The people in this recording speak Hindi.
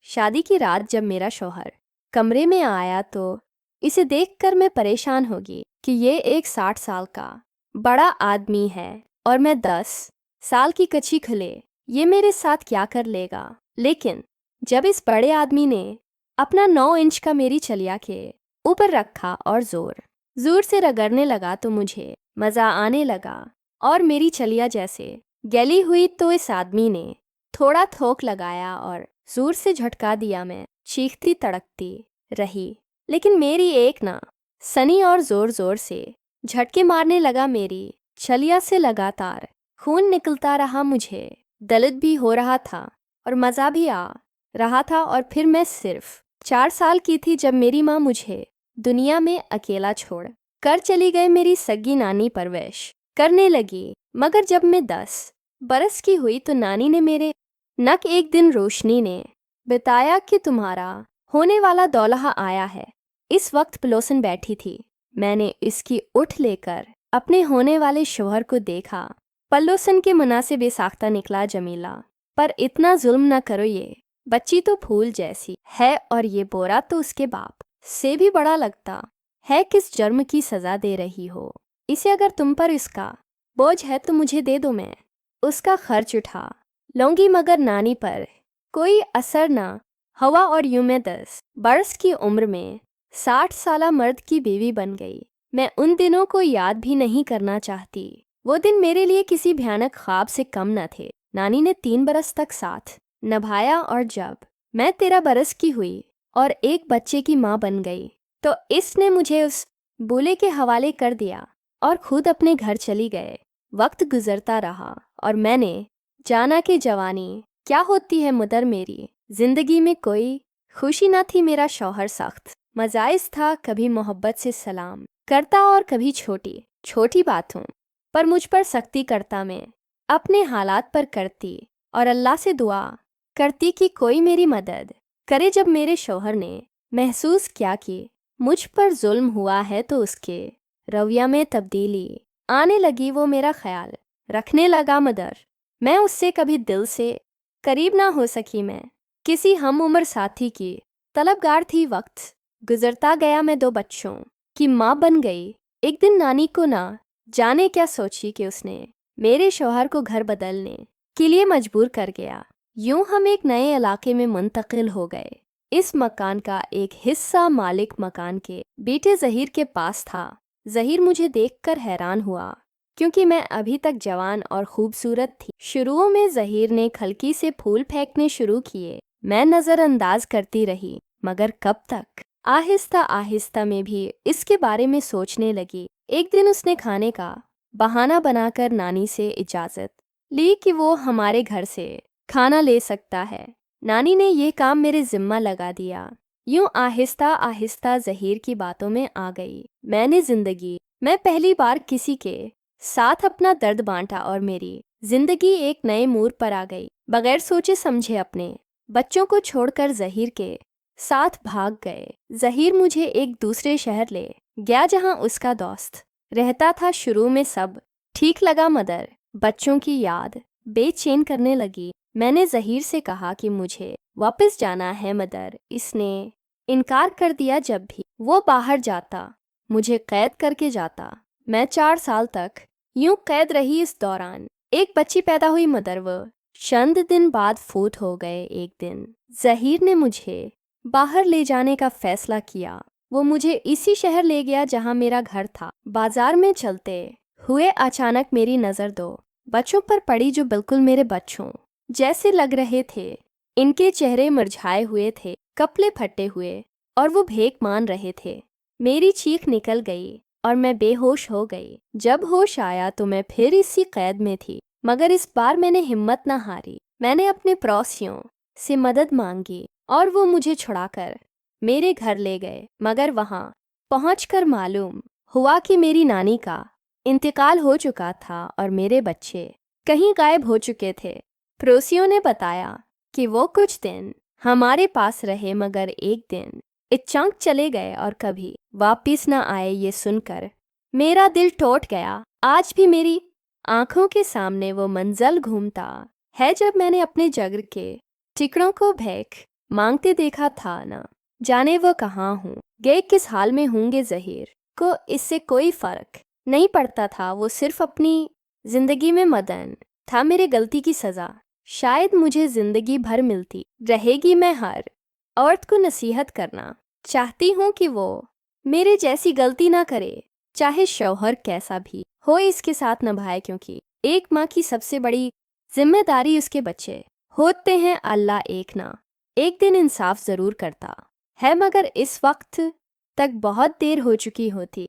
शादी की रात जब मेरा शौहर कमरे में आया तो इसे देखकर मैं परेशान होगी कि ये एक 60 साल का बड़ा आदमी है और मैं 10 साल की कच्ची खले। ये मेरे साथ क्या कर लेगा। लेकिन जब इस बड़े आदमी ने अपना 9 इंच का मेरी चलिया के ऊपर रखा और जोर जोर से रगड़ने लगा तो मुझे मज़ा आने लगा और मेरी चलिया जैसे गली हुई तो इस आदमी ने थोड़ा थोक लगाया और जोर से झटका दिया। मैं चीखती तड़कती रही लेकिन मेरी एक ना सनी और जोर जोर से झटके मारने लगा। मेरी छलिया से लगातार खून निकलता रहा। मुझे दर्द भी हो रहा था और मज़ा भी आ रहा था। और फिर मैं सिर्फ 4 साल की थी जब मेरी माँ मुझे दुनिया में अकेला छोड़ कर चली गई। मेरी सगी नानी परवरिश करने लगी। मगर जब मैं 10 बरस की हुई तो नानी ने मेरे नक एक दिन रोशनी ने बताया कि तुम्हारा होने वाला दौल्हा आया है। इस वक्त पलोसन बैठी थी। मैंने इसकी उठ लेकर अपने होने वाले शौहर को देखा। पलोसन के मुंह से बेसाख्ता निकला, जमीला पर इतना जुल्म न करो, ये बच्ची तो फूल जैसी है और ये बोरा तो उसके बाप से भी बड़ा लगता है। किस जुर्म की सजा दे रही हो इसे? अगर तुम पर इसका बोझ है तो मुझे दे दो, मैं उसका खर्च उठा लूंगी। मगर नानी पर कोई असर ना हुआ और यूं मैं 10 बरस की उम्र में 60 साला मर्द की बीवी बन गई। मैं उन दिनों को याद भी नहीं करना चाहती। वो दिन मेरे लिए किसी भयानक ख्वाब से कम न थे। नानी ने 3 बरस तक साथ निभाया और जब मैं 13 बरस की हुई और एक बच्चे की माँ बन गई तो इसने मुझे उस बूले के हवाले कर दिया और खुद अपने घर चली गए। वक्त गुजरता रहा और मैंने जाना कि जवानी क्या होती है। मदर, मेरी जिंदगी में कोई खुशी न थी। मेरा शौहर सख्त मजाइज था, कभी मोहब्बत से सलाम करता और कभी छोटी छोटी बातों पर मुझ पर सख्ती करता। मैं अपने हालात पर करती और अल्लाह से दुआ करती कि कोई मेरी मदद करे। जब मेरे शौहर ने महसूस किया कि मुझ पर जुल्म हुआ है तो उसके रवैया में तब्दीली आने लगी। वो मेरा ख्याल रखने लगा। मदर, मैं उससे कभी दिल से करीब ना हो सकी। मैं किसी हम उम्र साथी की तलबगार थी। वक्त गुजरता गया, मैं 2 बच्चों की माँ बन गई। एक दिन नानी को ना जाने क्या सोची कि उसने मेरे शौहर को घर बदलने के लिए मजबूर कर गया। यूं हम एक नए इलाके में मुंतकिल हो गए। इस मकान का एक हिस्सा मालिक मकान के बेटे जहीर के पास था। जहीर मुझे देखकर हैरान हुआ क्योंकि मैं अभी तक जवान और खूबसूरत थी। शुरू में जहीर ने खलकी से फूल फेंकने शुरू किए। मैं नज़रअंदाज करती रही मगर कब तक। आहिस्ता आहिस्ता में भी इसके बारे में सोचने लगी। एक दिन उसने खाने का बहाना बनाकर नानी से इजाज़त ली कि वो हमारे घर से खाना ले सकता है। नानी ने यह काम मेरे जिम्मा लगा दिया। यूं आहिस्ता आहिस्ता जहीर की बातों में आ गई। मैंने जिंदगी में पहली बार किसी के साथ अपना दर्द बांटा और मेरी जिंदगी एक नए मोड़ पर आ गई। बगैर सोचे समझे अपने बच्चों को छोड़कर जहीर के साथ भाग गए। जहीर मुझे एक दूसरे शहर ले गया जहां उसका दोस्त रहता था। शुरू में सब ठीक लगा मगर बच्चों की याद बेचैन करने लगी। मैंने जहीर से कहा कि मुझे वापस जाना है मगर इसने इनकार कर दिया। जब भी वो बाहर जाता मुझे कैद करके जाता। मैं 4 साल तक यूं कैद रही। इस दौरान एक बच्ची पैदा हुई मगर वो चंद दिन बाद फौत हो गए। एक दिन जहीर ने मुझे बाहर ले जाने का फैसला किया। वो मुझे इसी शहर ले गया जहां मेरा घर था। बाजार में चलते हुए अचानक मेरी नज़र 2 बच्चों पर पड़ी जो बिल्कुल मेरे बच्चों जैसे लग रहे थे। इनके चेहरे मुरझाए हुए थे, कपड़े फटे हुए और वो भेक मान रहे थे। मेरी चीख निकल गई और मैं बेहोश हो गई। जब होश आया तो मैं फिर इसी कैद में थी मगर इस बार मैंने हिम्मत न हारी। मैंने अपने पड़ोसियों से मदद मांगी और वो मुझे छुड़ाकर मेरे घर ले गए। मगर वहाँ पहुंचकर मालूम हुआ कि मेरी नानी का इंतकाल हो चुका था और मेरे बच्चे कहीं गायब हो चुके थे। पड़ोसियों ने बताया कि वो कुछ दिन हमारे पास रहे मगर एक दिन अचानक चले गए और कभी वापिस न आए। ये सुनकर मेरा दिल टूट गया। आज भी मेरी आंखों के सामने वो मंजर घूमता है जब मैंने अपने जिगर के टुकड़ों को फेंक मांगते देखा था ना, जाने वो कहाँ हूँ, गए किस हाल में होंगे ज़हीर को इससे कोई फर्क नहीं पड़ता था। वो सिर्फ अपनी जिंदगी में मदन था, मेरे गलती की सज़ा शायद मुझे जिंदगी भर मिलती रहेगी। मैं हर औरत को नसीहत करना चाहती हूँ कि वो मेरे जैसी गलती ना करे, चाहे शौहर कैसा भी हो इसके साथ निभाए, क्योंकि एक माँ की सबसे बड़ी जिम्मेदारी उसके बच्चे होते हैं। अल्लाह एक ना एक दिन इंसाफ ज़रूर करता है, मगर इस वक्त तक बहुत देर हो चुकी होती।